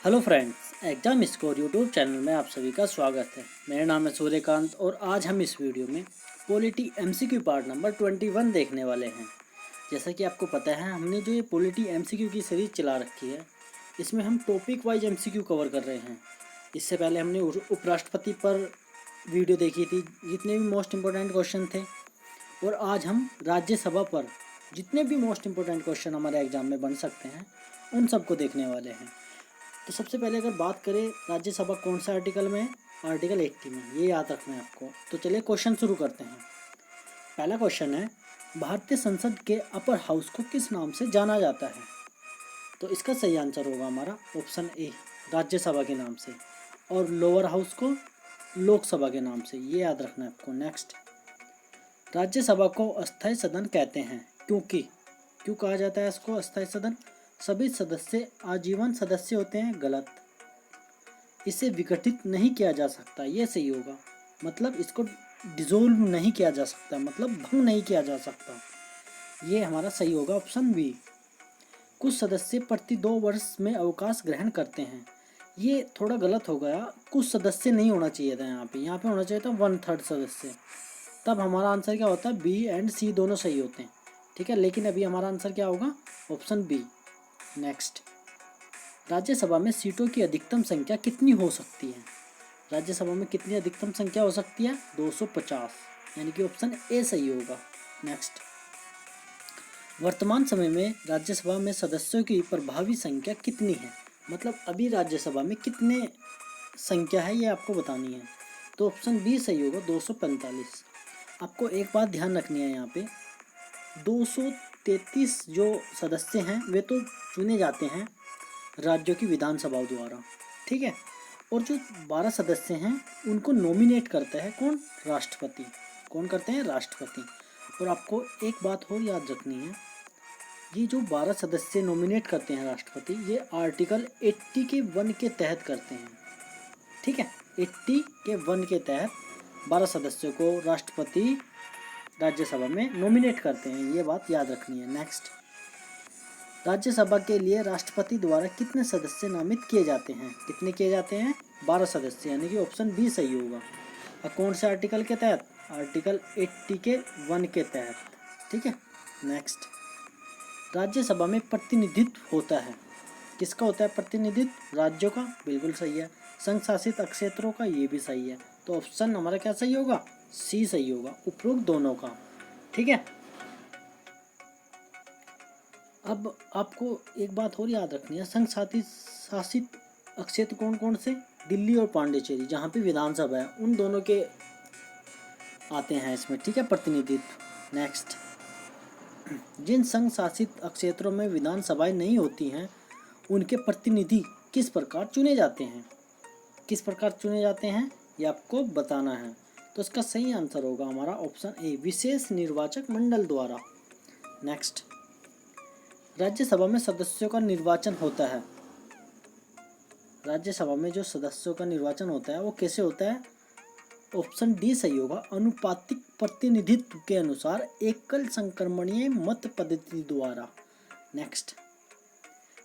Hello friends, exam score YouTube channel में आप सभी का स्वागत है। मेरा नाम है सूर्यकांत और आज हम इस वीडियो में पॉलिटी एमसीक्यू पार्ट नंबर 21 देखने वाले हैं। जैसा कि आपको पता है, हमने जो ये पॉलिटी एमसीक्यू की सीरीज़ चला रखी है, इसमें हम टॉपिक वाइज एमसीक्यू कवर कर रहे हैं। इससे पहले हमने उपराष्ट्रपति पर वीडियो देखी थी, जितने भी मोस्ट इम्पोर्टेंट क्वेश्चन थे, और आज हम राज्यसभा पर जितने भी मोस्ट इम्पोर्टेंट क्वेश्चन हमारे एग्ज़ाम में बन सकते हैं उन सबको देखने वाले हैं। तो सबसे पहले अगर बात करें राज्यसभा कौन सा आर्टिकल में है, आर्टिकल 80 में, ये याद रखना है आपको। तो चलिए क्वेश्चन शुरू करते हैं। पहला क्वेश्चन है, भारतीय संसद के अपर हाउस को किस नाम से जाना जाता है? तो इसका सही आंसर होगा हमारा ऑप्शन ए, राज्यसभा के नाम से, और लोअर हाउस को लोकसभा के नाम से। ये याद रखना है आपको। नेक्स्ट, राज्यसभा को अस्थायी सदन कहते हैं क्योंकि, क्यों कहा जाता है इसको अस्थायी सदन? सभी सदस्य आजीवन सदस्य होते हैं। गलत। इसे विघटित नहीं किया जा सकता, ये सही होगा। मतलब इसको डिसोल्व नहीं किया जा सकता, मतलब भंग नहीं किया जा सकता। ये हमारा सही होगा ऑप्शन बी। कुछ सदस्य प्रति 2 वर्ष में अवकाश ग्रहण करते हैं। ये थोड़ा गलत हो गया, कुछ सदस्य नहीं होना चाहिए था यहाँ पे होना चाहिए था 1/3 सदस्य। तब हमारा आंसर क्या होता है? बी एंड सी दोनों सही होते हैं, ठीक है। लेकिन अभी हमारा आंसर क्या होगा? Option B. नेक्स्ट, राज्यसभा में सीटों की अधिकतम संख्या कितनी हो सकती है? राज्यसभा में कितनी अधिकतम संख्या हो सकती है? 250, यानी कि ऑप्शन ए सही होगा। नेक्स्ट, वर्तमान समय में राज्यसभा में सदस्यों की प्रभावी संख्या कितनी है? मतलब अभी राज्यसभा में कितने संख्या है, ये आपको बतानी है। तो ऑप्शन बी सही होगा, 245। आपको एक बात ध्यान रखनी है, यहाँ पे 233 जो सदस्य हैं वे तो चुने जाते हैं राज्यों की विधानसभाओं द्वारा, ठीक है। और जो 12 सदस्य हैं उनको नॉमिनेट करता है कौन? राष्ट्रपति। कौन करते हैं? राष्ट्रपति। और आपको एक बात और याद रखनी है, ये जो 12 सदस्य नॉमिनेट करते हैं राष्ट्रपति, ये आर्टिकल 80 के 1 के तहत करते हैं, ठीक है। 80 के 1 के तहत 12 सदस्यों को राष्ट्रपति राज्यसभा में नॉमिनेट करते हैं, ये बात याद रखनी है। नेक्स्ट, राज्यसभा के लिए राष्ट्रपति द्वारा कितने सदस्य नामित किए जाते हैं? कितने किए जाते हैं? 12 सदस्य, यानी कि ऑप्शन बी सही होगा। और कौन से आर्टिकल के तहत? आर्टिकल 80 के 1 के तहत, ठीक है। नेक्स्ट, राज्यसभा में प्रतिनिधित्व होता है, किसका होता है प्रतिनिधित्व? राज्यों का, बिल्कुल सही है। संघ शासित क्षेत्रों का, ये भी सही है। तो ऑप्शन हमारा क्या सही होगा? सी सही होगा, उपरोक्त दोनों का, ठीक है। अब आपको एक बात और याद रखनी है, संघ शासित क्षेत्र कौन कौन से? दिल्ली और पांडिचेरी, जहाँ पे विधानसभा है, उन दोनों के आते हैं इसमें, ठीक है, प्रतिनिधित्व। नेक्स्ट, जिन संघ शासित क्षेत्रों में विधानसभाएं नहीं होती हैं उनके प्रतिनिधि किस प्रकार चुने जाते हैं? किस प्रकार चुने जाते हैं ये आपको बताना है। तो इसका सही आंसर होगा हमारा ऑप्शन ए, विशेष निर्वाचक मंडल द्वारा। नेक्स्ट, राज्यसभा में सदस्यों का निर्वाचन होता है। राज्यसभा में जो सदस्यों का निर्वाचन होता है वो कैसे होता है? ऑप्शन डी सही होगा, अनुपातिक प्रतिनिधित्व के अनुसार एकल संक्रमणीय मत पद्धति द्वारा। नेक्स्ट,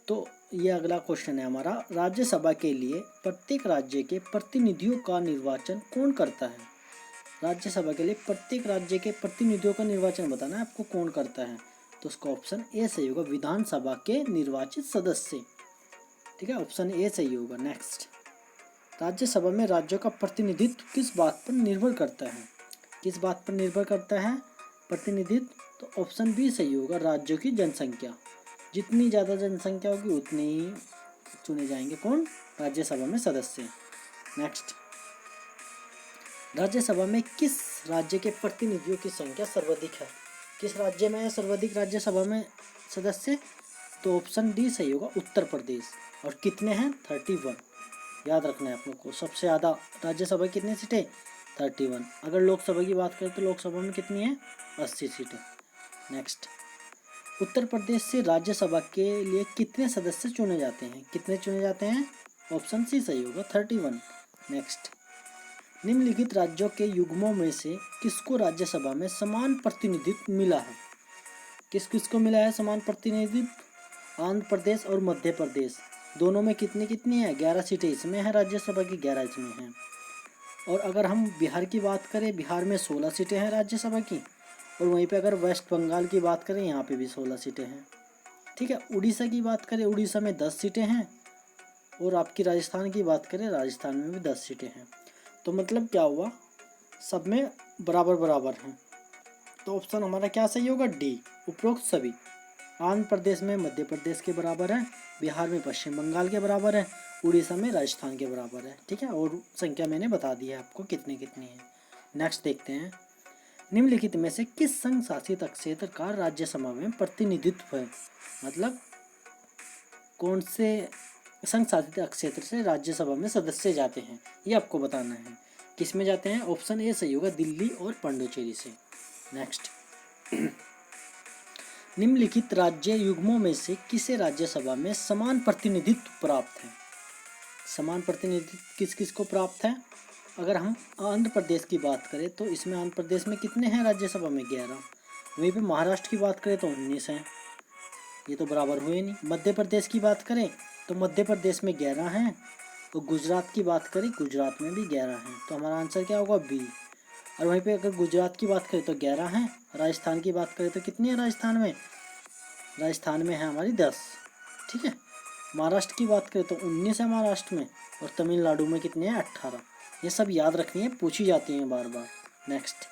तो ये अगला क्वेश्चन है हमारा, राज्यसभा के लिए प्रत्येक राज्य के प्रतिनिधियों का निर्वाचन कौन करता है? राज्यसभा के लिए प्रत्येक राज्य के प्रतिनिधियों का निर्वाचन बताना है आपको, कौन करता है? तो उसका ऑप्शन ए सही होगा, विधानसभा के निर्वाचित सदस्य, ठीक है, ऑप्शन ए सही होगा। नेक्स्ट, राज्यसभा में राज्यों का प्रतिनिधित्व किस बात पर निर्भर करता है? किस बात पर निर्भर करता है प्रतिनिधित्व? तो ऑप्शन बी सही होगा, राज्यों की जनसंख्या। जितनी ज़्यादा जनसंख्या होगी उतने ही चुने जाएंगे कौन? राज्यसभा में सदस्य। नेक्स्ट, राज्यसभा में किस राज्य के प्रतिनिधियों की संख्या सर्वाधिक है? किस राज्य में है सर्वाधिक राज्यसभा में सदस्य? तो ऑप्शन डी सही होगा, उत्तर प्रदेश। और कितने हैं? 31। याद रखना है आप लोग को, सबसे ज़्यादा राज्यसभा कितनी सीटें? 31। अगर लोकसभा की बात करें तो लोकसभा में कितनी है? 80 सीटें। नेक्स्ट, उत्तर प्रदेश से राज्यसभा के लिए कितने सदस्य चुने जाते हैं? कितने चुने जाते हैं? ऑप्शन सी सही होगा, 31। नेक्स्ट, निम्नलिखित राज्यों के युग्मों में से किसको राज्यसभा में समान प्रतिनिधित्व मिला है? किस किस को मिला है समान प्रतिनिधित्व? आंध्र प्रदेश और मध्य प्रदेश दोनों में कितनी कितनी है, 11 सीटें इसमें है राज्यसभा की, 11 इसमें हैं। और अगर हम बिहार की बात करें, बिहार में 16 सीटें हैं राज्यसभा की। और वहीं पे अगर वेस्ट बंगाल की बात करें, यहाँ पे भी 16 सीटें हैं। ठीक है, उड़ीसा की बात करें, उड़ीसा में 10 सीटें हैं। और आपकी राजस्थान की बात करें, राजस्थान में भी 10 सीटें हैं। तो मतलब क्या हुआ, सब में बराबर बराबर हैं। तो ऑप्शन हमारा क्या सही होगा, डी, उपरोक्त सभी। आंध्र प्रदेश में मध्य प्रदेश के बराबर है, बिहार में पश्चिम बंगाल के बराबर है, उड़ीसा में राजस्थान के बराबर है। ठीक है, और संख्या मैंने बता दी है आपको कितनी कितनी है। नेक्स्ट देखते हैं, निम्नलिखित में से किस संघ शासित क्षेत्र का राज्यसभा में प्रतिनिधित्व है। मतलब कौन से संघ शासित क्षेत्र से राज्यसभा में सदस्य जाते हैं, ये आपको बताना है। किस में जाते हैं, ऑप्शन ए सही होगा, दिल्ली और पांडिचेरी से। नेक्स्ट, निम्नलिखित राज्य युग्मों में से किसे राज्यसभा में समान प्रतिनिधित्व प्राप्त है। समान प्रतिनिधित्व किस किस को प्राप्त है। अगर हम आंध्र प्रदेश की बात करें तो इसमें आंध्र प्रदेश में कितने हैं राज्यसभा में, 11। वहीं पे महाराष्ट्र की बात करें तो 19 हैं, ये तो बराबर हुए नहीं। मध्य प्रदेश की बात करें तो मध्य प्रदेश में 11 हैं। और गुजरात की बात करें, गुजरात में भी 11 हैं। तो हमारा आंसर क्या होगा, बी। और वहीं पे अगर गुजरात की बात करें तो 11 हैं। राजस्थान की बात करें तो कितनी है राजस्थान में, राजस्थान में है हमारी 10। ठीक है, महाराष्ट्र की बात करें तो 19 है महाराष्ट्र में। और तमिलनाडु में कितने हैं, 18। ये सब याद रखनी है, पूछी जाती हैं बार बार। नेक्स्ट,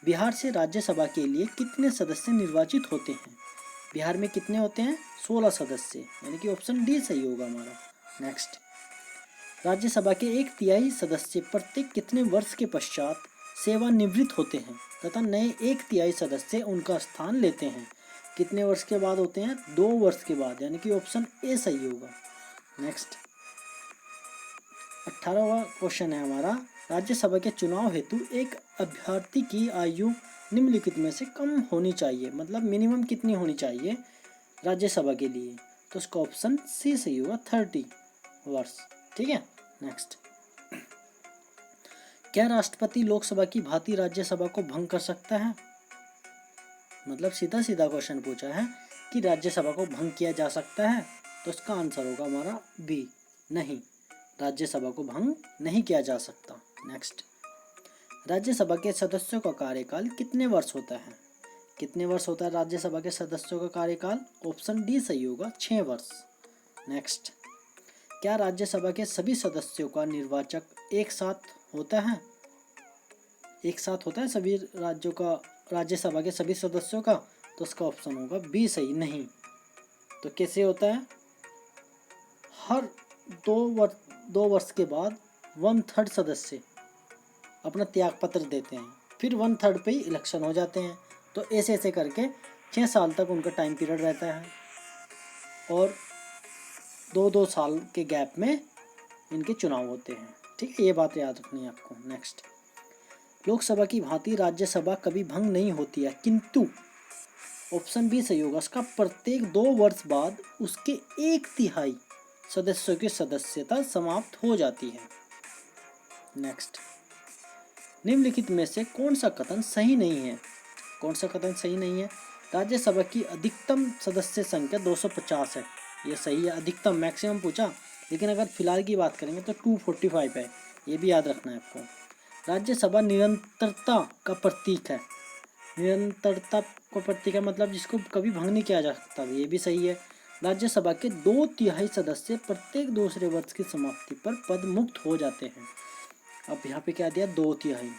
बिहार से राज्यसभा के लिए कितने सदस्य निर्वाचित होते हैं। बिहार में कितने होते हैं, 16 सदस्य, यानी कि ऑप्शन डी सही होगा हमारा। नेक्स्ट, राज्यसभा के 1/3 सदस्य प्रत्येक कितने वर्ष के पश्चात सेवानिवृत्त होते हैं तथा नए 1/3 सदस्य उनका स्थान लेते हैं। कितने वर्ष के बाद होते हैं, 2 वर्ष के बाद, यानी कि ऑप्शन ए सही होगा। नेक्स्ट, 18वां क्वेश्चन है हमारा, राज्यसभा के चुनाव हेतु एक अभ्यर्थी की आयु निम्नलिखित में से कम होनी चाहिए। मतलब मिनिमम कितनी होनी चाहिए राज्यसभा के लिए, तो उसका ऑप्शन सी सही होगा, 30 वर्ष। ठीक है, नेक्स्ट, क्या राष्ट्रपति लोकसभा की भांति राज्यसभा को भंग कर सकता है। मतलब सीधा सीधा क्वेश्चन पूछा है कि राज्यसभा को भंग किया जा सकता है, तो उसका आंसर होगा हमारा बी, नहीं, राज्यसभा को भंग नहीं किया जा सकता। नेक्स्ट, राज्यसभा के सदस्यों का कार्यकाल कितने वर्ष होता है। कितने वर्ष होता है राज्यसभा के सदस्यों का कार्यकाल, ऑप्शन डी सही होगा, 6 वर्ष। नेक्स्ट, क्या राज्यसभा के सभी सदस्यों का निर्वाचक एक साथ होता है। एक साथ होता है सभी राज्यों का, राज्यसभा के सभी सदस्यों का, तो उसका ऑप्शन होगा बी सही, नहीं। तो कैसे होता है, हर 2 वर्ष के बाद 1/3 सदस्य अपना त्याग पत्र देते हैं, फिर 1/3 पे ही इलेक्शन हो जाते हैं। तो ऐसे ऐसे करके 6 साल तक उनका टाइम पीरियड रहता है और 2-2 साल के गैप में इनके चुनाव होते हैं। ठीक है, ये बात याद रखनी है आपको। नेक्स्ट, लोकसभा की भांति राज्यसभा कभी भंग नहीं होती है, किंतु ऑप्शन बी सही होगा, उसका प्रत्येक 2 वर्ष बाद उसके 1/3 सदस्यों की सदस्यता समाप्त हो जाती है। नेक्स्ट, निम्नलिखित में से कौन सा कथन सही नहीं है। कौन सा कथन सही नहीं है, राज्यसभा की अधिकतम सदस्य संख्या 250 है, ये सही है। अधिकतम, मैक्सिमम पूछा, लेकिन अगर फिलहाल की बात करेंगे तो 245 है, ये भी याद रखना है आपको। राज्यसभा निरंतरता का प्रतीक है। निरंतरता का प्रतीक है मतलब जिसको कभी भंग नहीं किया जा सकता, ये भी सही है। राज्यसभा के 2/3 सदस्य प्रत्येक दूसरे वर्ष की समाप्ति पर पद मुक्त हो जाते हैं। अब यहाँ पे क्या दिया, 2/3,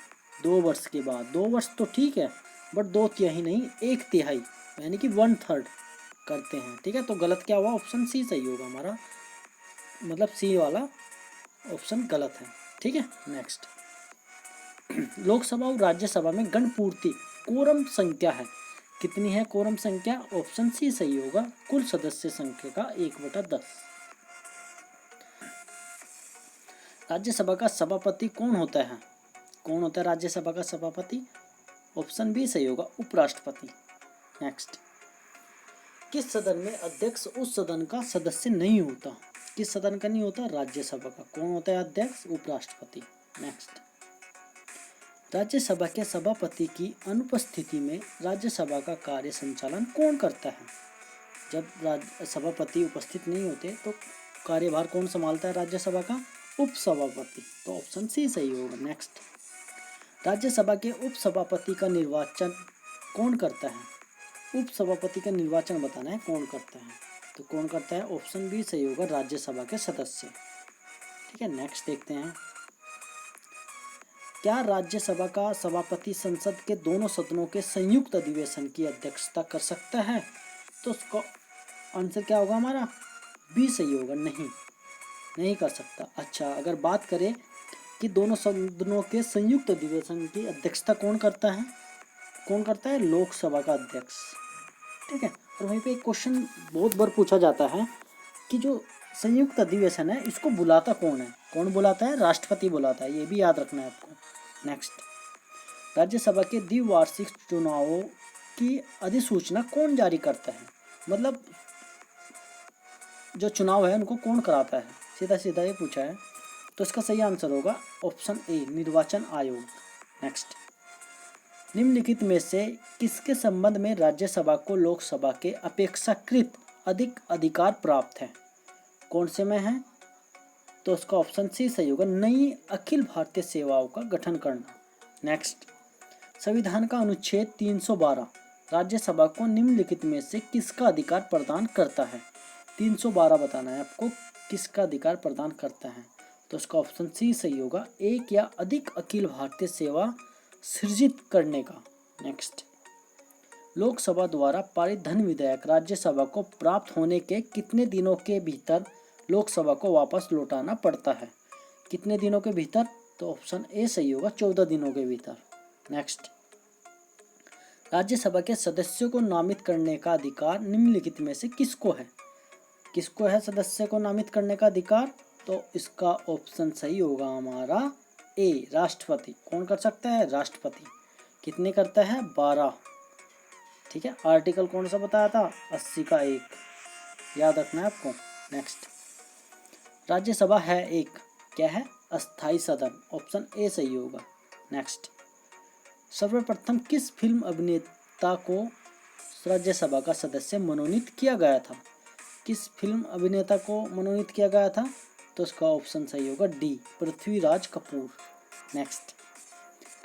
2 वर्ष के बाद। 2 वर्ष तो ठीक है, बट 2/3 नहीं, 1/3 यानी कि 1/3 करते हैं। ठीक है, तो गलत क्या हुआ, ऑप्शन सी सही होगा हमारा, मतलब सी वाला ऑप्शन गलत है। ठीक है, नेक्स्ट, लोकसभा और राज्यसभा में गणपूर्ति कोरम संख्या है, कितनी है कोरम संख्या, ऑप्शन सी सही होगा, कुल सदस्य संख्या का 1/10। राज्यसभा का सभापति कौन होता है। कौन होता है राज्यसभा का सभापति, ऑप्शन बी सही होगा, उपराष्ट्रपति। नेक्स्ट, किस सदन में अध्यक्ष उस सदन का सदस्य नहीं होता। किस सदन का नहीं होता, राज्यसभा का। कौन होता है अध्यक्ष, उपराष्ट्रपति। नेक्स्ट, राज्यसभा के सभापति की अनुपस्थिति में राज्यसभा का कार्य संचालन कौन करता है। जब सभापति उपस्थित नहीं होते तो कार्यभार कौन संभालता है राज्यसभा का? उपसभापति। तो ऑप्शन सी सही होगा। नेक्स्ट, राज्यसभा के उपसभापति का निर्वाचन कौन करता है? उपसभापति का निर्वाचन बताना है कौन करता है, तो कौन करता है? ऑप्शन बी सही होगा, राज्यसभा के सदस्य। ठीक है, नेक्स्ट देखते हैं, क्या राज्यसभा का सभापति संसद के दोनों सदनों के संयुक्त अधिवेशन की अध्यक्षता कर सकता है? तो उसका आंसर क्या होगा हमारा? बी सही होगा, नहीं कर सकता। अच्छा, अगर बात करें कि दोनों सदनों के संयुक्त अधिवेशन की अध्यक्षता कौन करता है? कौन करता है? लोकसभा का अध्यक्ष। ठीक है, और वहीं पे एक क्वेश्चन बहुत बार पूछा जाता है कि जो संयुक्त अधिवेशन है इसको बुलाता कौन है? कौन बुलाता है? राष्ट्रपति बुलाता है, ये भी याद रखना है आपको। नेक्स्ट, राज्यसभा के द्विवार्षिक चुनावों की अधिसूचना कौन जारी करता है? मतलब जो चुनाव है उनको कौन कराता है? सीधा सीधा ये पूछा है, तो इसका सही आंसर होगा ऑप्शन ए, निर्वाचन आयोग। नेक्स्ट, निम्नलिखित में से किसके संबंध में राज्यसभा को लोकसभा के अपेक्षाकृत अधिक अधिकार प्राप्त है? कौन से में है? तो उसका ऑप्शन सी सही होगा, नई अखिल भारतीय सेवाओं का गठन करना। नेक्स्ट, संविधान का अनुच्छेद 312 राज्यसभा को निम्नलिखित में से किसका अधिकार प्रदान करता है? 312 बताना है आपको, किसका अधिकार प्रदान करता है, तो उसका ऑप्शन सी सही होगा, एक या अधिक अखिल भारतीय सेवा सृजित करने का। नेक्स्ट, लोकसभा द्वारा पारित धन विधेयक राज्यसभा को प्राप्त होने के कितने दिनों के भीतर लोकसभा को वापस लौटाना पड़ता है? कितने दिनों के भीतर? तो ऑप्शन ए सही होगा, 14 दिनों के भीतर। नेक्स्ट, राज्यसभा के सदस्यों को नामित करने का अधिकार निम्नलिखित में से किसको है? किसको है सदस्य को नामित करने का अधिकार? तो इसका ऑप्शन सही होगा हमारा ए, राष्ट्रपति। कौन कर सकता है? राष्ट्रपति। कितने करता है? 12। ठीक है, आर्टिकल कौन सा बताया था? 80 का 1, याद रखना है आपको। नेक्स्ट, राज्यसभा है एक, क्या है? अस्थाई सदन। ऑप्शन ए सही होगा। नेक्स्ट, सर्वप्रथम किस फिल्म अभिनेता को राज्यसभा का सदस्य मनोनीत किया गया था? किस फिल्म अभिनेता को मनोनीत किया गया था? तो इसका ऑप्शन सही होगा डी, पृथ्वीराज कपूर। नेक्स्ट,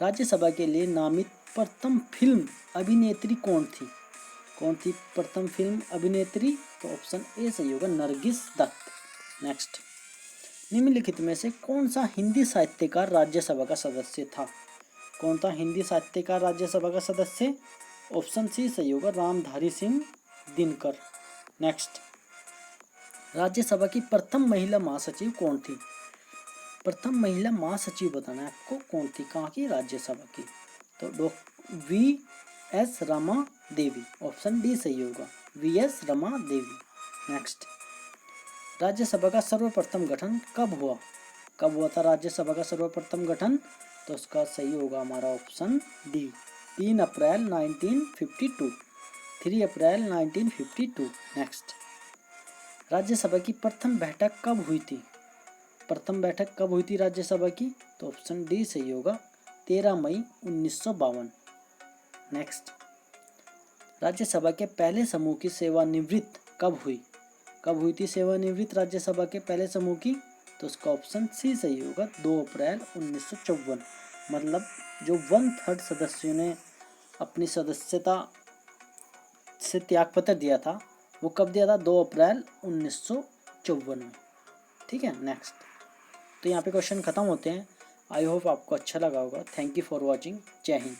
राज्यसभा के लिए नामित प्रथम फिल्म अभिनेत्री कौन थी? कौन थी प्रथम फिल्म अभिनेत्री? तो ऑप्शन ए सही होगा, नरगिस दत्त। नेक्स्ट, निम्नलिखित में से कौन सा हिंदी साहित्यकार राज्यसभा का सदस्य था? कौन था हिंदी साहित्यकार राज्यसभा का सदस्य? ऑप्शन सी सही होगा, रामधारी सिंह दिनकर। नेक्स्ट, राज्यसभा की प्रथम महिला महासचिव कौन थी? प्रथम महिला महासचिव बताना है आपको, कौन थी, कहाँ की? राज्यसभा की। तो VS. Rama Devi. Option D सही होगा, वी.एस. रमा देवी। नेक्स्ट, राज्यसभा का सर्वप्रथम गठन कब हुआ? कब हुआ था राज्यसभा का सर्वप्रथम गठन? तो उसका सही होगा हमारा ऑप्शन डी, 3 अप्रैल 1952, 3 अप्रैल 1952। नेक्स्ट, राज्यसभा की प्रथम बैठक कब हुई थी? प्रथम बैठक कब हुई थी राज्यसभा की? तो ऑप्शन डी सही होगा, 13 मई 1952। नेक्स्ट, राज्यसभा के पहले समूह की सेवानिवृत्त कब हुई? कब हुई थी सेवानिवृत्त राज्यसभा के पहले समूह की? तो उसका ऑप्शन सी सही होगा, 2 अप्रैल 1954। मतलब जो 1/3 सदस्यों ने अपनी सदस्यता से त्यागपत्र दिया था, वो कब दिया था? 2 अप्रैल 1954 में। ठीक है, नेक्स्ट, तो यहाँ पे क्वेश्चन खत्म होते हैं। आई होप आपको अच्छा लगा होगा। Thank you for watching. जय हिंद।